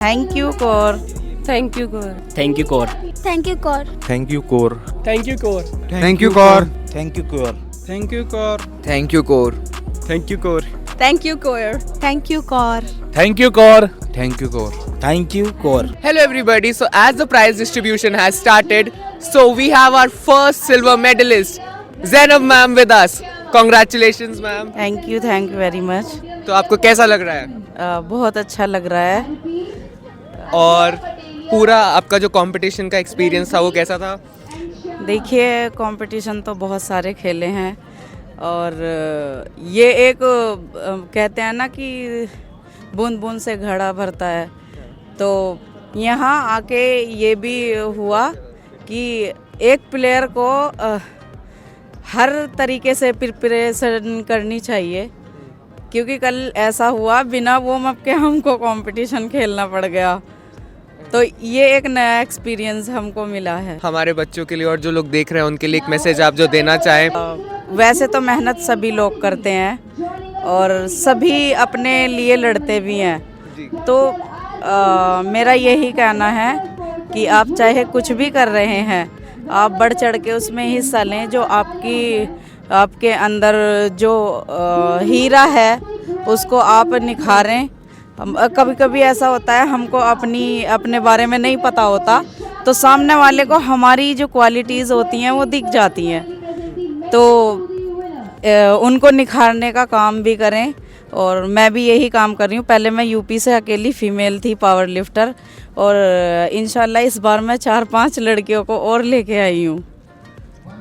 Thank you, Kaur. Thank you, Gaur. Thank you, Kaur. Thank you, Kaur. Thank you, Kaur. Thank you, Gaur. Thank you, Kaur. Thank you, Kaur. Thank you, Gaur. Thank you, Kaur. Thank you, Gaur. Thank you, Kaur. Thank you, Kaur. Thank you, Kaur. Thank you, Kaur. Thank you, Kaur. Hello everybody, so as the prize distribution has started, so we have our first silver medalist, Zainab ma'am with us. Congratulations ma'am. Thank you very much. तो आपको कैसा लग रहा है? बहुत अच्छा लग रहा है. और पूरा आपका जो कंपटीशन का एक्सपीरियंस था वो कैसा था? देखिए, कंपटीशन तो बहुत सारे खेले हैं और ये एक कहते हैं ना कि बूंद बूंद से घड़ा भरता है. तो यहाँ आके ये भी हुआ कि एक प्लेयर को हर तरीके से प्रिपरेशन करनी चाहिए, क्योंकि कल ऐसा हुआ बिना वार्म अप के हमको कंपटीशन खेलना पड़ गया. तो ये एक नया एक्सपीरियंस हमको मिला है. हमारे बच्चों के लिए और जो लोग देख रहे हैं उनके लिए एक मैसेज आप जो देना चाहें? वैसे तो मेहनत सभी लोग करते हैं और सभी अपने लिए लड़ते भी हैं. तो मेरा यही कहना है कि आप चाहे कुछ भी कर रहे हैं, आप बढ़ चढ़ के उसमें हिस्सा लें. जो आपके अंदर जो हीरा है उसको आप निखारें. कभी कभी ऐसा होता है हमको अपने बारे में नहीं पता होता, तो सामने वाले को हमारी जो क्वालिटीज़ होती हैं वो दिख जाती हैं. तो उनको निखारने का काम भी करें और मैं भी यही काम कर रही हूँ. पहले मैं यूपी से अकेली फीमेल थी पावर लिफ्टर, और इंशाल्लाह इस बार मैं 4-5 लड़कियों को और लेके आई हूँ.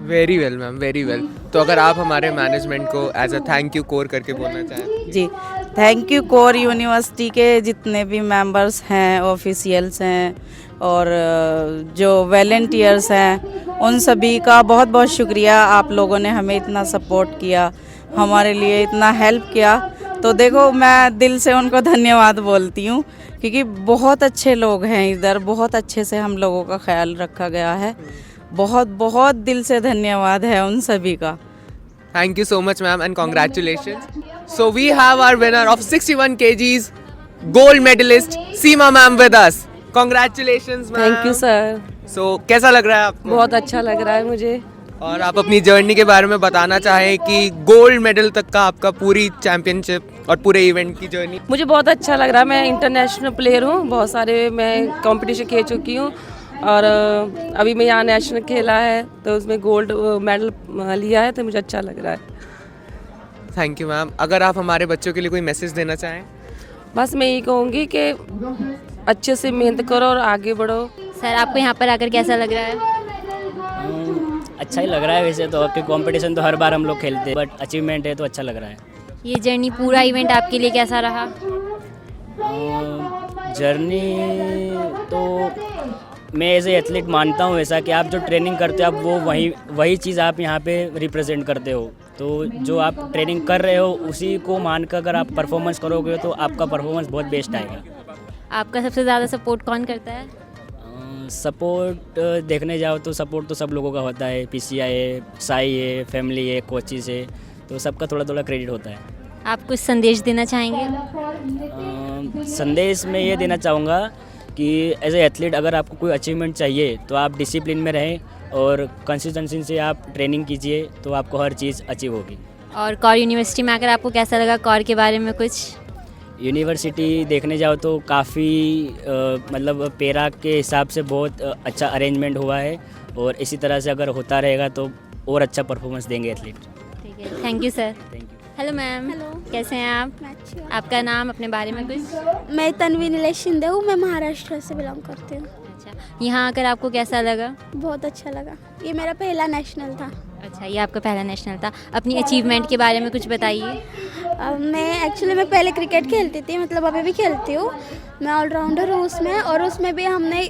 Very well ma'am, very well. तो अगर आप हमारे मैनेजमेंट को as a thank you Kaur करके बोलना चाहें? जी, थैंक यू कोर यूनिवर्सिटी के जितने भी मेंबर्स हैं, ऑफिशियल्स हैं और जो वॉलंटियर्स हैं, उन सभी का बहुत बहुत शुक्रिया. आप लोगों ने हमें इतना सपोर्ट किया, हमारे लिए इतना हेल्प किया. तो देखो, मैं दिल से उनको धन्यवाद बोलती हूँ, क्योंकि बहुत अच्छे लोग हैं इधर. बहुत अच्छे से हम लोगों का ख्याल रखा गया है. बहुत बहुत दिल से धन्यवाद है उन सभी का. Thank you so much ma'am and congratulations. So we have our winner of 61 kgs gold medalist Seema ma'am with us. Congratulations ma'am. Thank you, sir. So कैसा लग रहा है आपको? बहुत अच्छा लग रहा है मुझे. और आप अपनी जर्नी के बारे में बताना चाहें कि गोल्ड मेडल तक का आपका पूरी चैंपियनशिप और पूरे इवेंट की जर्नी? मुझे बहुत अच्छा लग रहा है. मैं इंटरनेशनल प्लेयर हूँ, बहुत सारे मैं कंपटीशन खेल चुकी हूँ और अभी मैं यहाँ नेशनल खेला है तो उसमें गोल्ड मेडल लिया है, तो मुझे अच्छा लग रहा है. Thank you ma'am. अगर आप हमारे बच्चों के लिए कोई मैसेज देना चाहें? बस मैं यही कहूँगी कि अच्छे से मेहनत करो और आगे बढ़ो. सर, आपको यहाँ पर आकर कैसा लग रहा है? अच्छा ही लग रहा है वैसे तो, आपके कंपटीशन तो हर बार हम लोग खेलते हैं, बट अचीवमेंट है तो अच्छा लग रहा है. ये जर्नी, पूरा इवेंट आपके लिए कैसा रहा? जर्नी तो मैं एज ए एथलीट मानता हूँ ऐसा कि आप जो ट्रेनिंग करते हो आप वो वही चीज़ आप यहाँ पे रिप्रेजेंट करते हो. तो जो आप ट्रेनिंग कर रहे हो उसी को मानकर अगर आप परफॉर्मेंस करोगे तो आपका परफॉर्मेंस बहुत बेस्ट आएगा. आपका सबसे ज़्यादा सपोर्ट कौन करता है? सपोर्ट देखने जाओ तो सपोर्ट तो सब लोगों का होता है. PCI है, साई है, फैमिली है, कोचेस है, तो सबका थोड़ा थोड़ा क्रेडिट होता है. आप कुछ संदेश देना चाहेंगे? संदेश में ये देना चाहूँगा कि एज ए एथलीट अगर आपको कोई अचीवमेंट चाहिए तो आप डिसिप्लिन में रहें और कंसिस्टेंसी से आप ट्रेनिंग कीजिए तो आपको हर चीज़ अचीव होगी. और कौर यूनिवर्सिटी में आकर आपको कैसा लगा? कौर के बारे में कुछ? यूनिवर्सिटी देखने जाओ तो काफ़ी मतलब पेरा के हिसाब से बहुत अच्छा अरेंजमेंट हुआ है, और इसी तरह से अगर होता रहेगा तो और अच्छा परफॉर्मेंस देंगे एथलीट. ठीक है, thank you sir. Thank you. Hello ma'am. Hello. कैसे हैं आप? मैं अच्छी हूँ. आपका नाम, अपने बारे में कुछ? मैं तन्वी नीलेश शिंदे हूँ. मैं महाराष्ट्र से बिलोंग करती हूँ. अच्छा, यहाँ आकर आपको कैसा लगा? बहुत अच्छा लगा. ये मेरा पहला नेशनल था. अच्छा, ये आपका पहला नेशनल था. अपनी अचीवमेंट के बारे में कुछ बताइए. मैं पहले क्रिकेट खेलती थी, मतलब अभी भी खेलती हूँ. मैं ऑलराउंडर हूँ उसमें, और उसमें भी हमने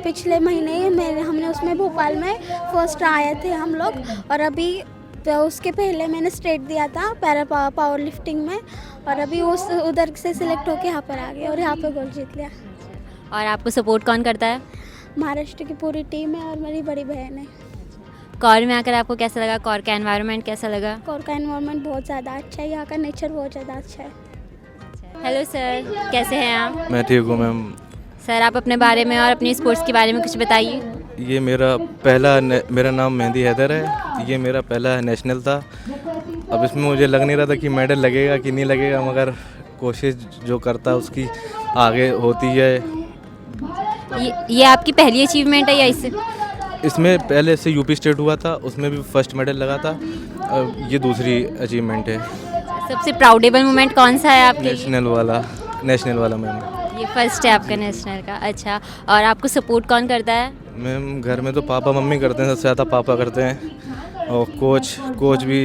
पिछले महीने हमने उसमें भोपाल में फर्स्ट आए थे हम लोग. और अभी तो उसके पहले मैंने स्टेट दिया था पैरा पावर लिफ्टिंग में, और अभी उधर से सिलेक्ट होके यहाँ पर आ गए और यहाँ पर गोल्ड जीत लिया. और आपको सपोर्ट कौन करता है? महाराष्ट्र की पूरी टीम है और मेरी बड़ी बहन है. कौर में आकर आपको कैसा लगा? कौर का एनवायरनमेंट कैसा लगा? कौर का एनवायरनमेंट बहुत ज़्यादा अच्छा है. यहाँ का नेचर बहुत ज़्यादा अच्छा है. हेलो सर, कैसे हैं आप? मैं ठीक हूँ मैम. सर आप अपने बारे में और अपनी स्पोर्ट्स के बारे में कुछ बताइए। ये मेरा नाम मेहंदी हैदर है। ये मेरा पहला नेशनल था। अब इसमें मुझे लग नहीं रहा था कि मेडल लगेगा कि नहीं लगेगा, मगर कोशिश जो करता उसकी आगे होती है। ये आपकी पहली अचीवमेंट है या इससे? इसमें पहले से यूपी स्टेट हुआ था, उसमें भी फर्स्ट मेडल लगा था। अब ये दूसरी अचीवमेंट है। सबसे प्राउडेबल मोमेंट कौन सा है आपके लिए? नेशनल वाला मैम। ये फर्स्ट है आपका नेशनल का। अच्छा, और आपको सपोर्ट कौन करता है? मैम घर में तो पापा मम्मी करते हैं, सबसे ज़्यादा पापा करते हैं। और कोच भी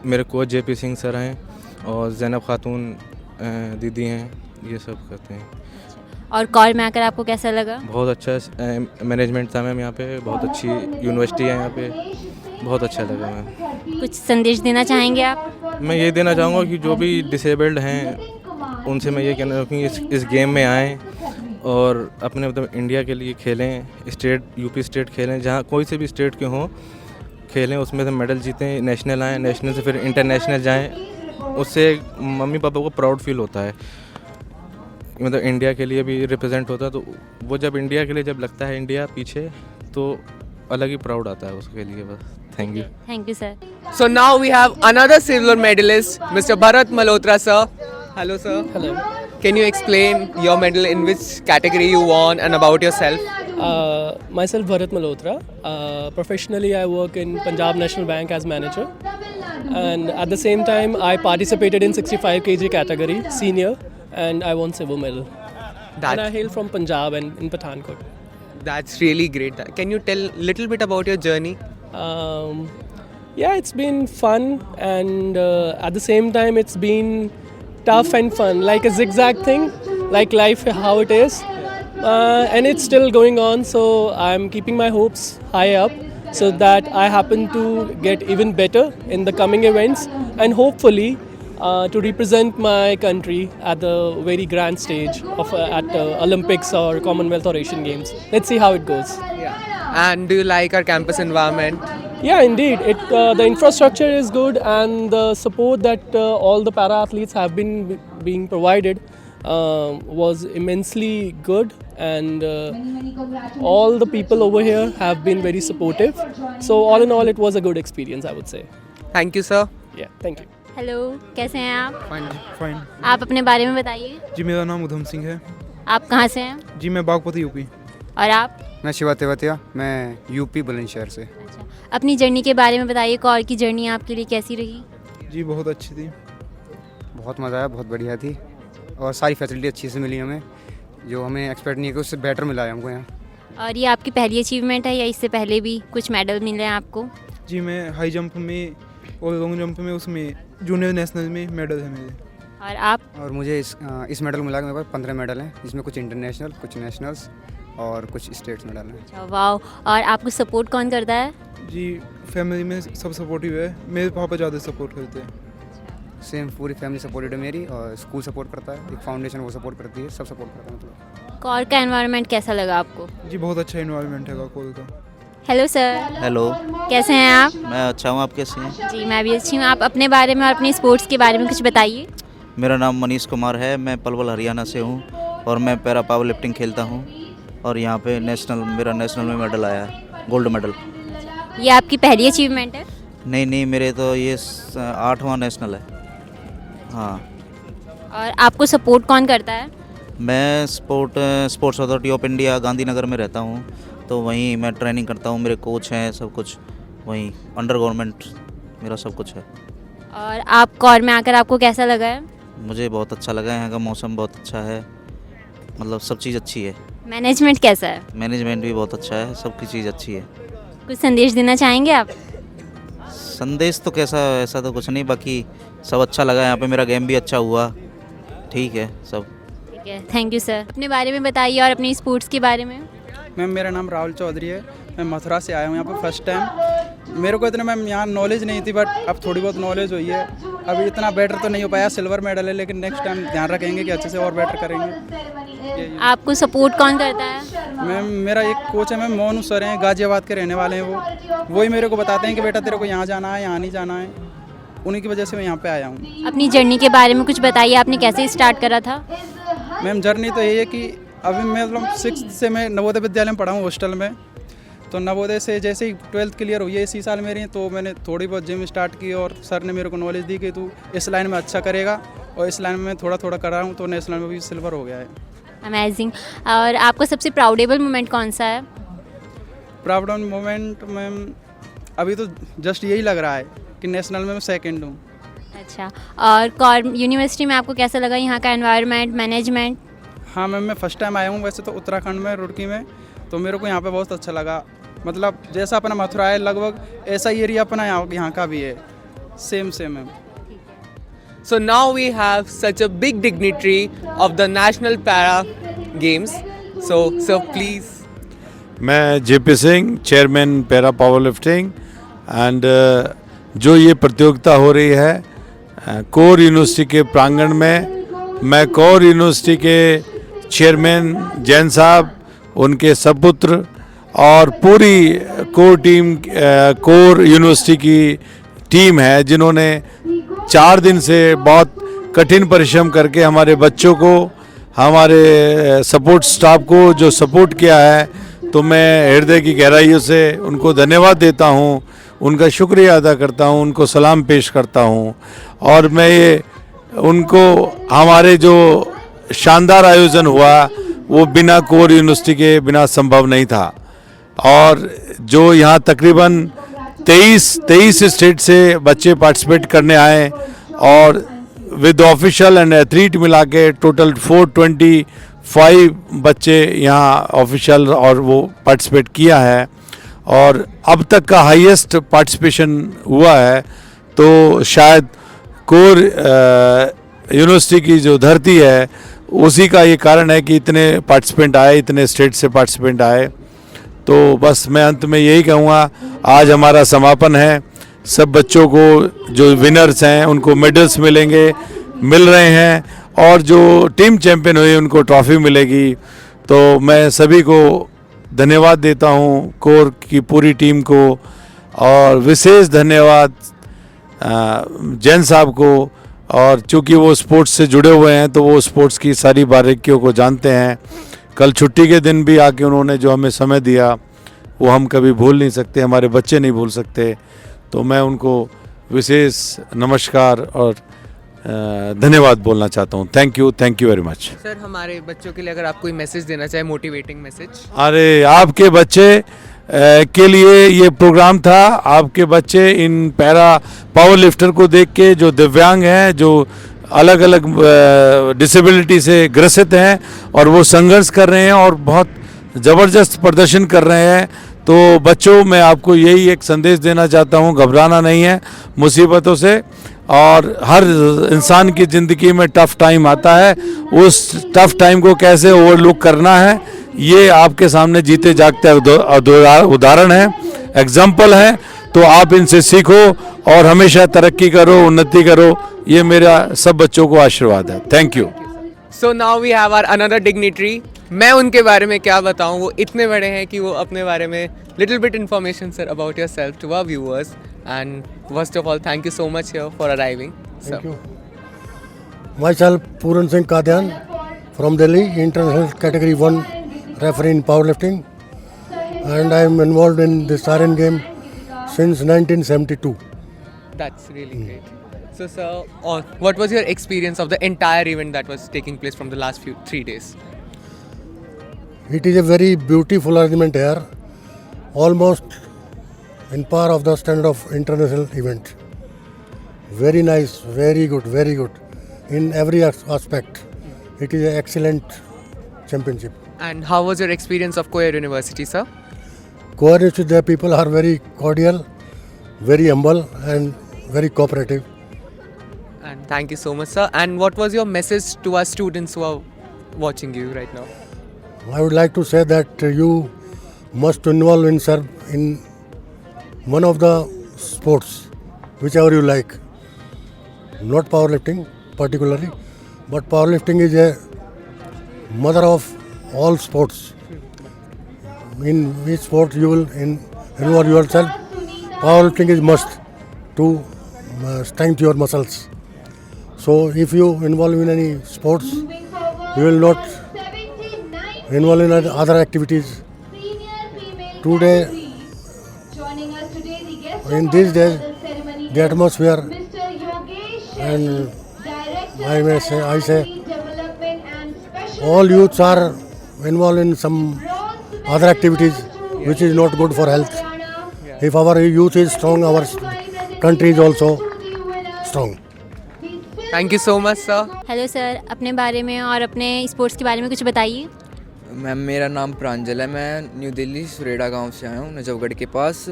मेरे कोच जेपी सिंह सर हैं और जैनब खातून दीदी हैं, ये सब करते हैं। और कॉल में आकर आपको कैसा लगा? बहुत अच्छा मैनेजमेंट था मैम, यहाँ पे बहुत अच्छी यूनिवर्सिटी है यहाँ पे, बहुत अच्छा लगा मैम। कुछ संदेश देना चाहेंगे आप? मैं ये देना चाहूँगा कि जो भी डिसेबल्ड हैं उनसे मैं ये कहना चाहूँगा कि इस गेम में आएँ और अपने मतलब इंडिया के लिए खेलें, यूपी स्टेट खेलें, जहाँ कोई से भी स्टेट के हों खेलें, उसमें से मेडल जीतें, नेशनल आएँ, नेशनल से फिर इंटरनेशनल जाएँ। उससे मम्मी पापा को प्राउड फील होता है, मतलब इंडिया के लिए भी रिप्रेजेंट होता है। तो वो जब इंडिया के लिए जब लगता है इंडिया पीछे, तो अलग ही प्राउड आता है उसके लिए। बस thank you sir. So now we have another silver medalist, Mr. Bharat Malhotra sir. Hello sir. Hello. Can you explain your medal, in which category you won, and about yourself? Myself Bharat Malhotra. Professionally, I work in Punjab National Bank as manager, and at the same time, I participated in 65 kg category senior, and I won silver medal. And I hail from Punjab and in Pathankot. That's really great. Can you tell a little bit about your journey? Yeah, it's been fun, and at the same time, it's been tough and fun, like a zigzag thing, like life how it is. And it's still going on, so I'm keeping my hopes high up so that I happen to get even better in the coming events, and hopefully to represent my country at the very grand stage of at Olympics or Commonwealth or Asian Games. Let's see how it goes. And do you like our campus environment? Yeah, indeed. The infrastructure is good, and the support that all the para athletes have been being provided was immensely good, and all the people over here have been very supportive. So all in all, it was a good experience, I would say. Thank you sir. Yeah, thank you. Hello, कैसे हैं आप? Fine. आप अपने बारे में बताइए। जी मेरा नाम उधम सिंह है। आप कहाँ से हैं? जी मैं बागपती यूपी। और आप? मैं शिवा तेवतिया, मैं यूपी बुलंदशहर से। अच्छा, अपनी जर्नी के बारे में बताइए। कॉल की जर्नी आपके लिए कैसी रही? जी बहुत अच्छी थी। बहुत मज़ा आया, बहुत बढ़िया थी, और सारी फैसिलिटी अच्छी से मिली हमें, जो हमें एक्सपेक्ट नहीं किया उससे बेटर मिला है हमको यहाँ। और ये आपकी पहली अचीवमेंट है या इससे पहले भी कुछ मेडल मिले हैं आपको? जी मैं हाई जंप में और लॉन्ग जंप में, उसमें जूनियर नेशनल में मेडल है मेरे। और आप? और मुझे इस मेडल मिला के मेरे पास 15 मेडल हैं, जिसमें कुछ इंटरनेशनल, कुछ नेशनल्स और कुछ स्टेट्स मेडल हैं। अच्छा, वाह। और आपको सपोर्ट कौन करता है? जी फैमिली में सब सपोर्टिव है, मेरे पापा ज़्यादा सपोर्ट करते हैं। सेम पूरी फैमिली सपोर्टेड है मेरी, और स्कूल सपोर्ट करता है, एक फाउंडेशन वो सपोर्ट करती है, सब सपोर्ट करता है। मतलब कॉल का एनवायरनमेंट कैसा लगा आपको? जी बहुत अच्छा इन्वायरमेंट है कॉल का। Hello sir. हेलो, कैसे हैं आप? मैं अच्छा हूँ, आप कैसे हैं? जी मैं भी अच्छी हूँ। आप अपने बारे में और अपने स्पोर्ट्स के बारे में कुछ बताइए। मेरा नाम मनीष कुमार है, मैं पलवल हरियाणा से हूँ और मैं पैरा पावर लिफ्टिंग खेलता हूँ, और यहाँ पे मेरा नेशनल में मेडल आया है, गोल्ड मेडल। ये आपकी पहली अचीवमेंट है? नहीं, मेरे तो ये 8वां नेशनल है। हाँ। और आपको सपोर्ट कौन करता है? मैं sports authority of India Gandhinagar में रहता हूँ, तो वहीं मैं ट्रेनिंग करता हूँ, मेरे कोच हैं, सब कुछ वहीं अंडर गवर्नमेंट मेरा सब कुछ है। और आप कॉर में आकर आपको कैसा लगा है? मुझे बहुत अच्छा लगा, यहाँ का मौसम बहुत अच्छा है, मतलब सब चीज़ अच्छी है। मैनेजमेंट कैसा है? मैनेजमेंट भी बहुत अच्छा है, सबकी चीज़ अच्छी है। कुछ संदेश देना चाहेंगे आप? संदेश तो ऐसा तो कुछ नहीं, बाकी सब अच्छा लगा, यहाँ पे मेरा गेम भी अच्छा हुआ, ठीक है सब। ठीक है, थैंक यू सर। अपने बारे में बताइए और अपनी स्पोर्ट्स के बारे में। मैम मेरा नाम राहुल चौधरी है, मैं मथुरा से आया हूँ यहाँ पर फर्स्ट टाइम। मेरे को इतना मैम यहाँ नॉलेज नहीं थी, बट अब थोड़ी बहुत नॉलेज हुई है। अभी इतना बेटर तो नहीं हो पाया, सिल्वर मेडल है, लेकिन नेक्स्ट टाइम ध्यान रखेंगे कि अच्छे से और बेटर करेंगे। आपको सपोर्ट कौन करता है? मैम मेरा एक कोच है, मैम मोनू सर हैं, गाजियाबाद के रहने वाले हैं। वही मेरे को बताते हैं कि बेटा तेरे को यहाँ जाना है, यहाँ नहीं जाना है, उन्हीं की वजह से मैं यहाँ पे आया हूँ। अपनी जर्नी के बारे में कुछ बताइए, आपने कैसे स्टार्ट करा था? मैम जर्नी तो यही है कि अभी मैं मतलब 6th से मैं नवोदय विद्यालय में पढ़ा हूँ हॉस्टल में। तो नवोदय से जैसे ही 12th क्लियर हुई है इसी साल मेरी, तो मैंने थोड़ी बहुत जिम स्टार्ट की और सर ने मेरे को नॉलेज दी कि तू इस लाइन में अच्छा करेगा, और इस लाइन में थोड़ा थोड़ा कर रहा हूँ, तो नेशनल में भी सिल्वर हो गया है। अमेजिंग। और आपको सबसे प्राउडेबल मोमेंट कौन सा है? प्राउड मोमेंट मैम अभी तो जस्ट यही लग रहा है कि नेशनल में मैं सेकंड हूँ। अच्छा, और कौर यूनिवर्सिटी में आपको कैसा लगा यहाँ का एनवायरनमेंट, मैनेजमेंट? हाँ मैम, मैं फर्स्ट टाइम आया हूँ वैसे तो उत्तराखंड में, रुड़की में, तो मेरे को यहाँ पे बहुत अच्छा लगा। मतलब जैसा अपना मथुरा है लगभग ऐसा ही एरिया अपना यहाँ का भी है, सेम है। So now we have such a big dignitary of the National Para Games. So sir, please. मैं JP Singh, chairman para power lifting, and जो ये प्रतियोगिता हो रही है कोर यूनिवर्सिटी के प्रांगण में, मैं कोर यूनिवर्सिटी के चेयरमैन जैन साहब, उनके सपुत्र और पूरी कोर यूनिवर्सिटी की टीम है जिन्होंने 4 दिन से बहुत कठिन परिश्रम करके हमारे बच्चों को, हमारे सपोर्ट स्टाफ को जो सपोर्ट किया है, तो मैं हृदय की गहराइयों से उनको धन्यवाद देता हूँ, उनका शुक्रिया अदा करता हूँ, उनको सलाम पेश करता हूँ। और मैं ये उनको, हमारे जो शानदार आयोजन हुआ वो बिना कोर यूनिवर्सिटी के बिना संभव नहीं था। और जो यहाँ तकरीबन 23 स्टेट से बच्चे पार्टिसिपेट करने आए, और विद ऑफिशियल एंड एथलीट मिला के टोटल 425 बच्चे यहाँ ऑफिशियल और वो पार्टिसिपेट किया है, और अब तक का हाईएस्ट पार्टिसिपेशन हुआ है। तो शायद कोर यूनिवर्सिटी की जो धरती है उसी का ये कारण है कि इतने पार्टिसिपेंट आए, इतने स्टेट से पार्टिसिपेंट आए। तो बस मैं अंत में यही कहूँगा, आज हमारा समापन है, सब बच्चों को जो विनर्स हैं उनको मेडल्स मिल रहे हैं, और जो टीम चैंपियन हुई उनको ट्रॉफी मिलेगी। तो मैं सभी को धन्यवाद देता हूँ, कोर की पूरी टीम को, और विशेष धन्यवाद जैन साहब को। और चूँकि वो स्पोर्ट्स से जुड़े हुए हैं तो वो स्पोर्ट्स की सारी बारीकियों को जानते हैं। कल छुट्टी के दिन भी आके उन्होंने जो हमें समय दिया वो हम कभी भूल नहीं सकते, हमारे बच्चे नहीं भूल सकते। तो मैं उनको विशेष नमस्कार और धन्यवाद बोलना चाहता हूँ। Thank you very much. Sir, हमारे बच्चों के लिए अगर आप कोई मैसेज देना चाहे, मोटिवेटिंग मैसेज। अरे आपके बच्चे के लिए ये प्रोग्राम था। आपके बच्चे इन पैरा पावर लिफ्टर को देख के, जो दिव्यांग हैं, जो अलग अलग डिसेबिलिटी से ग्रसित हैं, और वो संघर्ष कर रहे हैं और बहुत ज़बरदस्त प्रदर्शन कर रहे हैं। तो बच्चों, मैं आपको यही एक संदेश देना चाहता हूँ, घबराना नहीं है मुसीबतों से, और हर इंसान की ज़िंदगी में टफ़ टाइम आता है, उस टफ़ टाइम को कैसे ओवरलुक करना है, ये आपके सामने जीते जागते उदाहरण है, एग्जाम्पल है। तो आप इनसे सीखो और हमेशा तरक्की करो, उन्नति करो, ये मेरा सब बच्चों को आशीर्वाद है। Thank you. So now we have our another dignitary. मैं उनके बारे में क्या बताऊं, वो इतने बड़े हैं कि वो अपने बारे में little bit information sir about yourself to our viewers. And first of all, thank you so much here for arriving. Thank you. Myself, Puran Singh Kadian from Delhi, international category 1 referee in powerlifting, and I am involved in the Siren game since 1972. That's really great. So sir, what was your experience of the entire event that was taking place from the last 3 days? It is a very beautiful arrangement here, almost in par of the standard of international event. Very nice, very good in every aspect. It is an excellent championship. And how was your experience of Koyer University, sir? Koyer University, the people are very cordial, very humble and very cooperative. And thank you so much, sir. And what was your message to our students who are watching you right now? I would like to say that you must involve in one of the sports, whichever you like. Not powerlifting particularly, but powerlifting is a mother of all sports. In which sport you will involve yourself, powerlifting is must to strengthen your muscles. So if you involve in any sports, you will not involved in other activities. Today, in these days, the atmosphere and I say all youths are involved in some other activities which is not good for health. If our youth is strong, our country is also strong. Thank you so much sir. Hello sir, अपने बारे में और अपने sports के बारे में कुछ बताइए। मैम मेरा नाम प्रांजल है, मैं न्यू दिल्ली सुरेड़ा गांव से आया हूँ, नजफगढ़ के पास।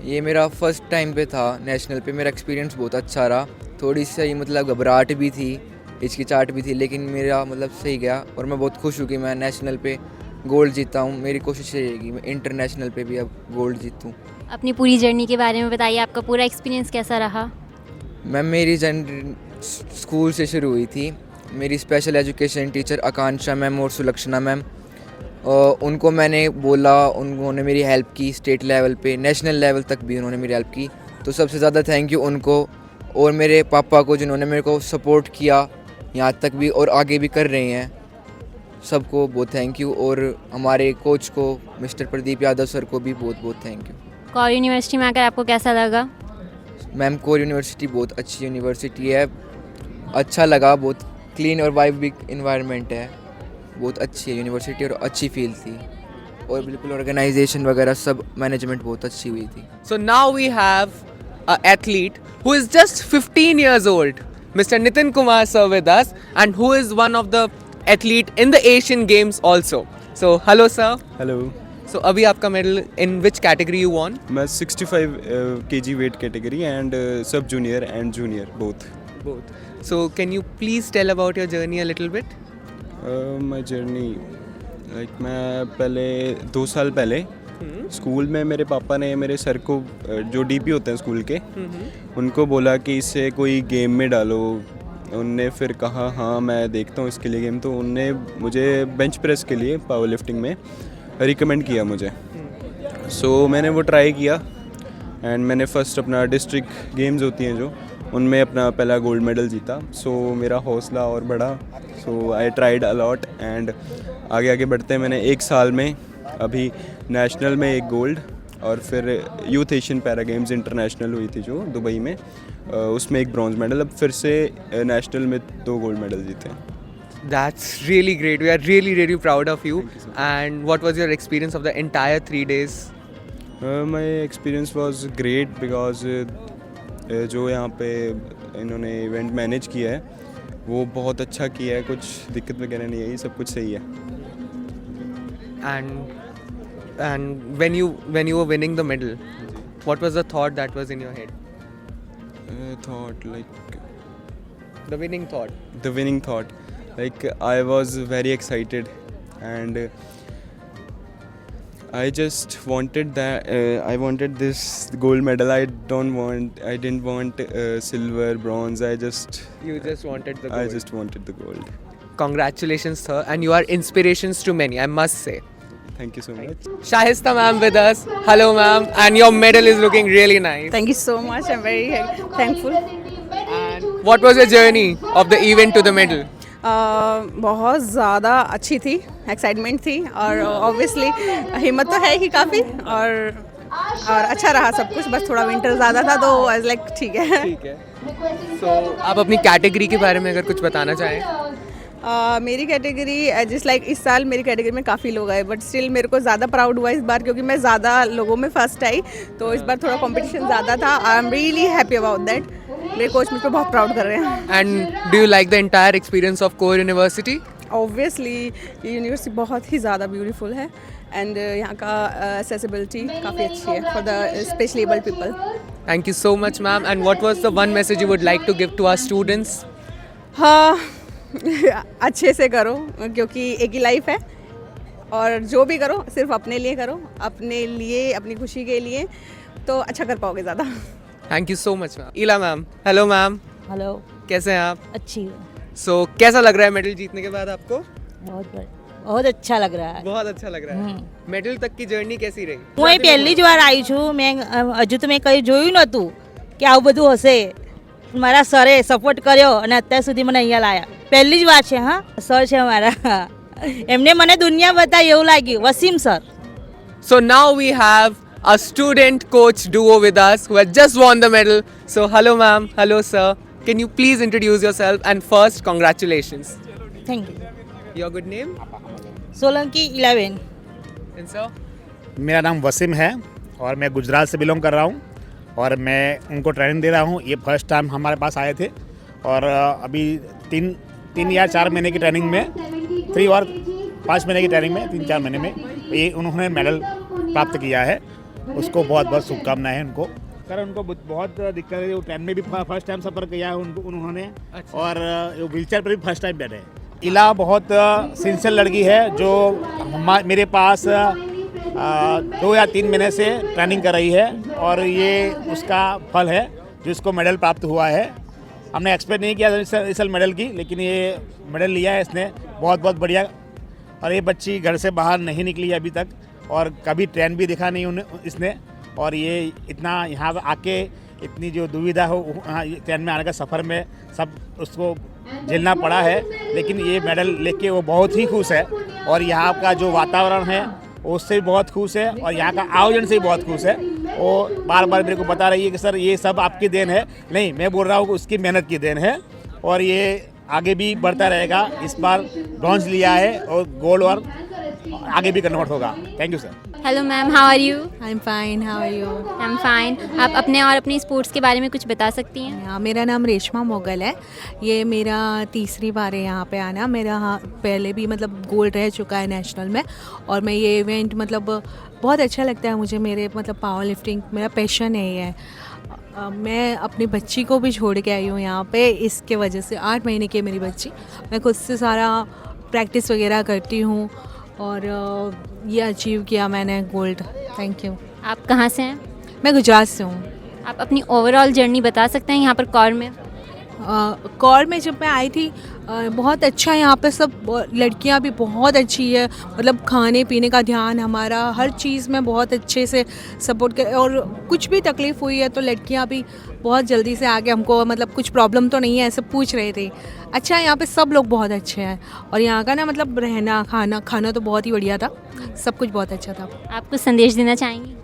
ये मेरा फर्स्ट टाइम पे था नेशनल पे। मेरा एक्सपीरियंस बहुत अच्छा रहा। थोड़ी सी मतलब घबराहट भी थी, हिचकिचाहट भी थी, लेकिन मेरा मतलब सही गया और मैं बहुत खुश हूँ कि मैं नेशनल पे गोल्ड जीता हूँ। मेरी कोशिश रहेगी मैं इंटरनेशनल पे भी अब गोल्ड जीतूँ। अपनी पूरी जर्नी के बारे में बताइए, आपका पूरा एक्सपीरियंस कैसा रहा? मैम मेरी जर्नी स्कूल से शुरू हुई थी। मेरी स्पेशल एजुकेशन टीचर आकांक्षा मैम और सुलक्षणा मैम, उनको मैंने बोला, उन्होंने मेरी हेल्प की स्टेट लेवल पे, नेशनल लेवल तक भी उन्होंने मेरी हेल्प की। तो सबसे ज़्यादा थैंक यू उनको और मेरे पापा को जिन्होंने मेरे को सपोर्ट किया यहाँ तक भी और आगे भी कर रहे हैं। सबको बहुत थैंक यू और हमारे कोच को मिस्टर प्रदीप यादव सर को भी बहुत बहुत थैंक यू। कौर यूनिवर्सिटी में आकर आपको कैसा लगा? मैम कोर यूनिवर्सिटी बहुत अच्छी यूनिवर्सिटी है, अच्छा लगा। बहुत क्लीन और वाइब इन्वायरमेंट है, बहुत अच्छी है यूनिवर्सिटी और अच्छी फील थी और बिल्कुल ऑर्गेनाइजेशन वगैरह सब मैनेजमेंट बहुत अच्छी हुई थी। So now we have a athlete who is just 15 years old, Mr. Nitin Kumar sir with us, and who is one of the athlete in the Asian Games also. So hello sir. Hello. So अभी आपका medal in which category you won? मैं 65 kg weight category and सब junior and junior both. So can you please tell about your journey a little bit? My journey like मैं पहले 2 साल पहले school में मेरे पापा ने मेरे सर को जो डीपी होते हैं स्कूल के उनको बोला कि इसे कोई गेम में डालो। उनने फिर कहा हाँ मैं देखता हूँ इसके लिए गेम, तो उनने मुझे बेंच प्रेस के लिए पावर लिफ्टिंग में रिकमेंड किया मुझे। सो मैंने वो ट्राई किया एंड मैंने फर्स्ट अपना डिस्ट्रिक्ट गेम्स होती हैं जो उनमें अपना पहला गोल्ड मेडल जीता। सो मेरा हौसला और बढ़ा। सो आई ट्राइड अलॉट एंड आगे आगे बढ़ते मैंने 1 साल में अभी नेशनल में 1 गोल्ड और फिर youth Asian para games international हुई थी जो दुबई में, उसमें 1 ब्रॉन्ज मेडल। अब फिर से नेशनल में 2 गोल्ड मेडल जीते हैं। That's really great. We are really, really proud of you. And what was your experience of the entire 3 days? My experience was great because जो यहाँ पे इन्होंने इवेंट मैनेज किया है वो बहुत अच्छा किया है, कुछ दिक्कत वगैरह नहीं आई, सब कुछ सही है। And when you were winning the medal, what was the thought that was in your head? Thought like The winning thought. The winning thought. Like I was very excited and I just wanted that I wanted this gold medal. I didn't want silver, bronze. You just wanted the gold. I just wanted the gold. Congratulations sir, and you are inspirations to many, I must say. Thank you so much. Shahista ma'am with us. Hello ma'am, and your medal is looking really nice. Thank you so much. I'm very thankful. And what was your journey of the event to the medal? बहुत ज़्यादा अच्छी थी, excitement थी और obviously हिम्मत तो है ही काफ़ी और अच्छा रहा सब कुछ। बस थोड़ा विंटर ज़्यादा था तो आई वाज लाइक ठीक है। So आप अपनी कैटेगरी के बारे में अगर कुछ बताना चाहें? मेरी कैटेगरी जिस लाइक इस साल मेरी कैटेगरी में काफ़ी लोग आए, बट स्टिल मेरे को ज़्यादा प्राउड हुआ इस बार क्योंकि मैं ज़्यादा लोगों में फर्स्ट आई, तो इस बार थोड़ा कंपटीशन ज़्यादा था। I am really happy about that. मेरे कोच मुझ पर बहुत प्राउड कर रहे हैं। And do you like the entire experience of core university? Obviously ये यूनिवर्सिटी बहुत ही ज़्यादा ब्यूटीफुल है एंड यहाँ का एक्सेसिबिलिटी काफ़ी अच्छी है for the specially abled people. Thank you so much ma'am. And what was the one message you would like to give to our students? हाँ अच्छे से करो क्योंकि एक ही लाइफ है और जो भी करो सिर्फ अपने लिए करो, अपने लिए, अपनी खुशी के लिए, तो अच्छा कर पाओगे ज़्यादा। Thank you so much ma'am. Ila ma'am. Hello ma'am. Hello. कैसे हैं आप? अच्छी है। सो कैसा लग रहा है मेडल जीतने के बाद आपको? बहुत अच्छा लग रहा है। बहुत अच्छा लग रहा है। मेडल तक की जर्नी कैसी रही? હું પહેલી જ વાર આવી છું, મેં હજુ તો મેં કઈ જોયું નહોતું કે આવું બધું હશે। મારા સરે સપોર્ટ કર્યો અને અત્યાર સુધી મને અહીંયા લાયા। પહેલી જ વાર છે, હા સર છે અમારા એમને મને દુનિયા બતાવી એવું લાગ્યું Wasim sir. So now we have a student coach duo with us who has just won the medal. So hello ma'am, hello sir. Can you please introduce yourself, and first congratulations. Thank you. Your good name? Solanki 11. And sir? मेरा नाम वसीम है और मैं गुजरात से belong कर रहा हूँ और मैं उनको ट्रेनिंग दे रहा हूँ. ये फर्स्ट टाइम हमारे पास आए थे और अभी तीन या 4 महीने की ट्रेनिंग में 3 और 5 महीने की ट्रेनिंग में 3-4 महीने में ये उन्होंने मेडल प्राप्त किया है. उसको बहुत बहुत शुभकामनाएं हैं उनको. सर उनको बहुत दिक्कत है. वो ट्रेन में भी फर्स्ट टाइम सफ़र किया है उन्होंने और व्हीलचेयर पर भी फर्स्ट टाइम बैठे हैं. इला बहुत सिंसियर लड़की है जो मेरे पास 2 या 3 महीने से ट्रेनिंग कर रही है और ये उसका फल है जो इसको मेडल प्राप्त हुआ है. हमने एक्सपेक्ट नहीं किया इस साल मेडल की, लेकिन ये मेडल लिया है इसने. बहुत बहुत बढ़िया. और ये बच्ची घर से बाहर नहीं निकली अभी तक और कभी ट्रेन भी दिखा नहीं इसने. और ये इतना यहाँ आके इतनी जो दुविधा हो ट्रेन में आने का सफ़र में सब उसको झेलना पड़ा है, लेकिन ये मेडल लेके वो बहुत ही खुश है. और यहाँ का जो वातावरण है उससे भी बहुत खुश है और यहाँ का आयोजन से भी बहुत खुश है. वो बार बार मेरे को बता रही है कि सर ये सब आपकी देन है. नहीं, मैं बोल रहा हूँ कि उसकी मेहनत की देन है और ये आगे भी बढ़ता रहेगा. इस बार ब्रॉन्ज लिया है और गोल्ड और आगे भी कन्वर्ट होगा. Thank you sir. Hello ma'am, how are you? I am fine, how are you? I am fine. आप अपने और अपनी स्पोर्ट्स के बारे में कुछ बता सकती हैं? हाँ, मेरा नाम रेशमा मोगल है. ये मेरा तीसरी बार है यहाँ पे आना. मेरा पहले भी मतलब गोल्ड रह चुका है नेशनल में और मैं ये इवेंट मतलब बहुत अच्छा लगता है मुझे. मेरे मतलब पावर लिफ्टिंग मेरा पैशन है ये. मैं अपनी बच्ची को भी छोड़ के आई हूँ यहाँ पे इसके वजह से. 8 महीने की है मेरी बच्ची. मैं खुद से सारा प्रैक्टिस वगैरह करती हूँ और ये अचीव किया मैंने गोल्ड. Thank you. आप कहाँ से हैं? मैं गुजरात से हूँ. आप अपनी ओवरऑल जर्नी बता सकते हैं यहाँ पर कौर में? कौर में जब मैं आई थी बहुत अच्छा यहाँ पे सब. लड़कियाँ भी बहुत अच्छी है. मतलब खाने पीने का ध्यान हमारा हर चीज़ में बहुत अच्छे से सपोर्ट कर. और कुछ भी तकलीफ़ हुई है तो लड़कियाँ भी बहुत जल्दी से आके हमको मतलब कुछ प्रॉब्लम तो नहीं है ऐसे पूछ रहे थे. अच्छा यहाँ पे सब लोग बहुत अच्छे हैं और यहाँ का ना मतलब रहना खाना तो बहुत ही बढ़िया था. सब कुछ बहुत अच्छा था. आप कुछ संदेश देना चाहेंगी?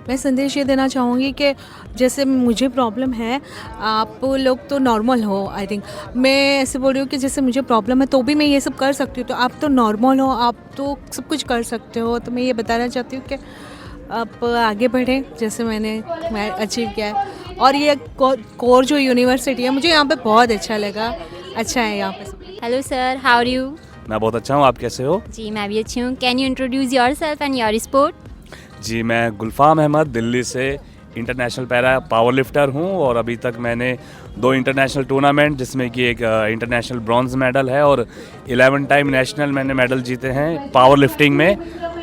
मैं संदेश ये देना चाहूँगी कि जैसे मुझे प्रॉब्लम है, आप लोग तो नॉर्मल हो. आई थिंक मैं ऐसे बोल रही हूँ कि जैसे मुझे प्रॉब्लम है तो भी मैं ये सब कर सकती हूँ. तो आप तो नॉर्मल हो, आप तो सब कुछ कर सकते हो. तो मैं ये बताना चाहती हूँ कि आप आगे बढ़ें जैसे मैं अचीव किया है. और ये कोर जो यूनिवर्सिटी है मुझे यहाँ पे बहुत अच्छा लगा. अच्छा है यहाँ पे. Hello sir, how are you? मैं बहुत अच्छा हूँ. आप कैसे हो? जी मैं भी अच्छी हूँ. Can you introduce yourself and your sport? जी मैं गुलफाम अहमद दिल्ली से इंटरनेशनल पैरा पावर लिफ्टर हूँ और अभी तक मैंने 2 इंटरनेशनल टूर्नामेंट जिसमें कि एक इंटरनेशनल ब्रॉन्ज मेडल है और 11 टाइम नेशनल मैंने मेडल जीते हैं पावर लिफ्टिंग में.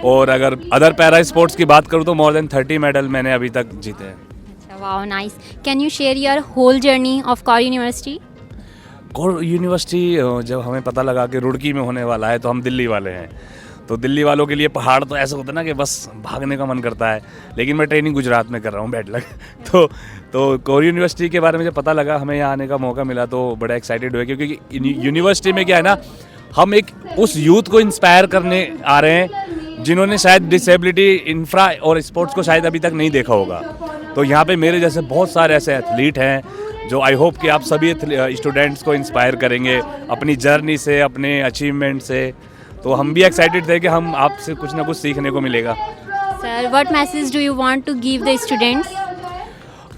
और अगर अदर पैरा स्पोर्ट्स की बात करूँ तो मोर देन 30 मेडल मैंने अभी तक जीते हैं. अच्छा, wow, nice. Can you share your whole journey of Kaur university? Kaur university जब हमें पता लगा कि रुड़की में होने वाला है तो हम दिल्ली वाले हैं. तो दिल्ली वालों के लिए पहाड़ तो ऐसा होता है ना कि बस भागने का मन करता है. लेकिन मैं ट्रेनिंग गुजरात में कर रहा हूँ बैड लक. तो कौर यूनिवर्सिटी के बारे में जब पता लगा हमें यहाँ आने का मौका मिला तो बड़ा एक्साइटेड हुए क्योंकि यूनिवर्सिटी में क्या है ना, हम एक उस यूथ को इंस्पायर करने आ रहे हैं जिन्होंने शायद डिसेबिलिटी इंफ्रा और स्पोर्ट्स को शायद अभी तक नहीं देखा होगा. तो यहाँ पे मेरे जैसे बहुत सारे ऐसे एथलीट हैं जो आई होप कि आप सभी स्टूडेंट्स को इंस्पायर करेंगे अपनी जर्नी से, अपने अचीवमेंट से. तो हम भी एक्साइटेड थे कि हम आपसे कुछ ना कुछ सीखने को मिलेगा. Sir, what message do you want to give the students?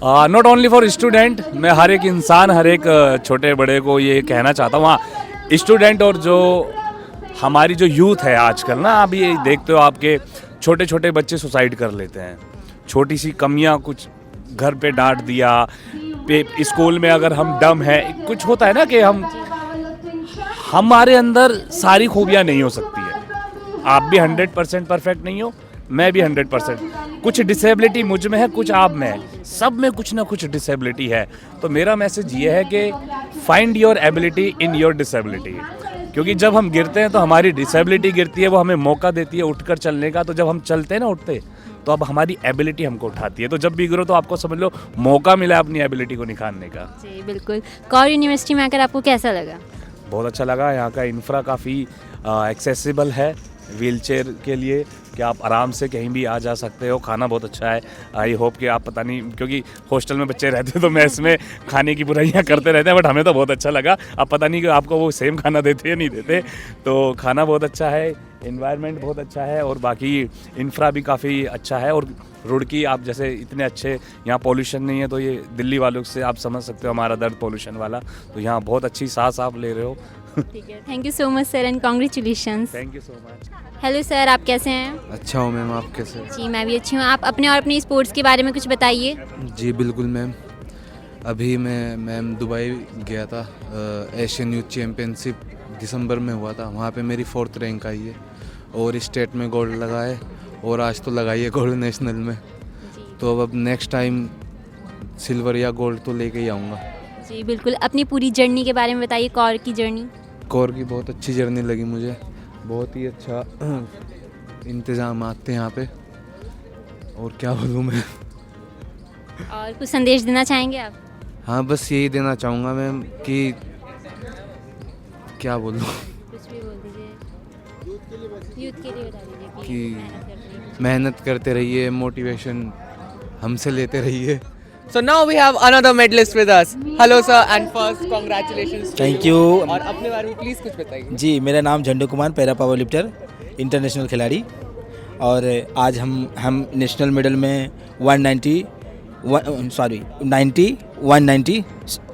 Not only for student, मैं हर एक इंसान, हर एक छोटे बड़े को ये कहना चाहता हूँ. हाँ, स्टूडेंट और जो हमारी जो यूथ है आजकल ना, आप ये देखते हो आपके छोटे छोटे बच्चे सुसाइड कर लेते हैं. छोटी सी कमियाँ, कुछ घर पे डांट दिया, स्कूल में अगर हम डम है, कुछ होता है ना कि हमारे अंदर सारी खूबियाँ नहीं हो सकती है. आप भी 100% परफेक्ट नहीं हो, मैं भी 100%. कुछ डिसेबिलिटी मुझ में है, कुछ आप में है, सब में कुछ ना कुछ डिसेबिलिटी है. तो मेरा मैसेज ये है कि find your ability in your disability. क्योंकि जब हम गिरते हैं तो हमारी डिसेबिलिटी गिरती है, वो हमें मौका देती है उठकर चलने का. तो जब हम चलते हैं ना, उठते, तो अब हमारी एबिलिटी हमको उठाती है. तो जब भी गिरो तो आपको समझ लो मौका मिला अपनी एबिलिटी को निखारने का. जी बिल्कुल. कौर यूनिवर्सिटी में आकर आपको कैसा लगा? बहुत अच्छा लगा. यहाँ का इंफ्रा काफ़ी एक्सेसिबल है व्हीलचेयर के लिए कि आप आराम से कहीं भी आ जा सकते हो। खाना बहुत अच्छा है। आई होप कि आप पता नहीं, क्योंकि हॉस्टल में बच्चे रहते हैं तो मैस में खाने की बुराइयां करते रहते हैं, बट हमें तो बहुत अच्छा लगा। अब पता नहीं कि आपको वो सेम खाना देते या नहीं देते। तो खाना बहुत अच्छा है, इन्वायरमेंट बहुत अच्छा है और बाकी इंफ्रा भी काफ़ी अच्छा है। और रुड़की आप जैसे इतने अच्छे, यहाँ पॉल्यूशन नहीं है, तो ये दिल्ली वालों से आप समझ सकते हो हमारा दर्द पॉल्यूशन वाला। तो यहाँ बहुत अच्छी सांस आप ले रहे हो। ठीक है, thank you so much sir and congratulations. Thank you so much. Hello sir, आप कैसे हैं? अच्छा हूँ मैम, आप कैसे? जी मैं भी अच्छी हूँ। आप अपने और अपनी स्पोर्ट्स के बारे में कुछ बताइए। जी बिल्कुल मैम, अभी मैं मैम दुबई गया था, एशियन यूथ चैम्पियनशिप दिसंबर में हुआ था, वहाँ पे मेरी 4th रैंक आई है और स्टेट में गोल्ड लगा है और आज तो लगाई है गोल्ड नेशनल में। तो अब नेक्स्ट टाइम सिल्वर या गोल्ड तो लेके ही आऊँगा। जी बिल्कुल, अपनी पूरी जर्नी के बारे में बताइए, कौर की जर्नी। कौर की बहुत अच्छी जर्नी लगी मुझे, बहुत ही अच्छा इंतज़ाम आते हैं यहाँ पे, और क्या बोलूँ मैं। और कुछ संदेश देना चाहेंगे आप? हाँ बस यही देना चाहूँगा मैम कि क्या बोलूँ, कुछ भी बोल दीजिए, यूथ के लिए बता दीजिए कि मेहनत करते रहिए, मोटिवेशन हमसे लेते रहिए। So now we have another medalist with us. Hello sir, and first congratulations to Thank you. you. और अपने बारे में प्लीज़ कुछ बताइए। जी, मेरा नाम Jhandu Kumar, para power lifter, international खिलाड़ी। और आज हम नेशनल मेडल में 90 190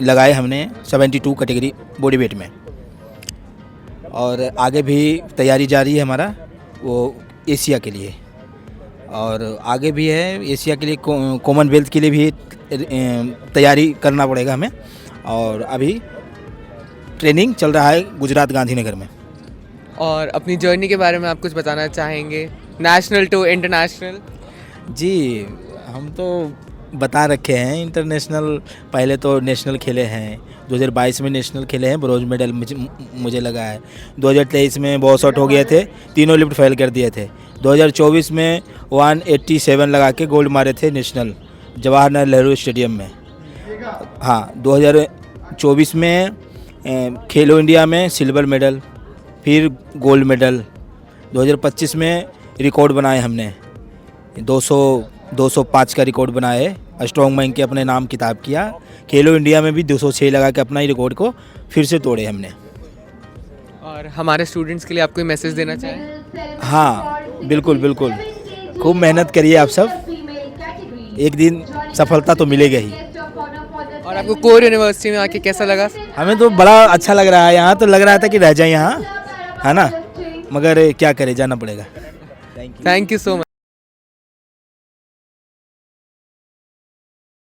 लगाए हमने 72 कैटेगरी बॉडी वेट में। और आगे भी तैयारी जारी है हमारा वो एशिया के लिए, और आगे भी है एशिया के लिए, कॉमनवेल्थ के लिए भी तैयारी करना पड़ेगा हमें। और अभी ट्रेनिंग चल रहा है गुजरात गांधीनगर में। और अपनी जर्नी के बारे में आप कुछ बताना चाहेंगे, नेशनल टू इंटरनेशनल? जी हम तो बता रखे हैं, इंटरनेशनल पहले तो नेशनल खेले हैं, 2022 में नेशनल खेले हैं, ब्रॉन्ज मेडल मुझे लगा है। 2023 में बहुत शॉट हो गए थे, तीनों लिफ्ट फेल कर दिए थे। 2024 में 187 लगा के गोल्ड मारे थे नेशनल जवाहरलाल नेहरू स्टेडियम में। हाँ, 2024 में खेलो इंडिया में सिल्वर मेडल, फिर गोल्ड मेडल। 2025 में रिकॉर्ड बनाए हमने, 205 का रिकॉर्ड बनाए, स्ट्रॉन्ग मैन के अपने नाम किताब किया। खेलो इंडिया में भी 206 लगा के अपना ही रिकॉर्ड को फिर से तोड़े हमने। और हमारे स्टूडेंट्स के लिए आप कोई मैसेज देना चाहें? हाँ बिल्कुल बिल्कुल, खूब मेहनत करिए आप सब, एक दिन सफलता तो मिलेगा ही। और आपको कोर यूनिवर्सिटी में आके कैसा लगा? हमें तो बड़ा अच्छा लग रहा है, यहाँ तो लग रहा था कि रह जाए यहाँ, है ना, मगर क्या करें, जाना पड़ेगा। Thank you so much.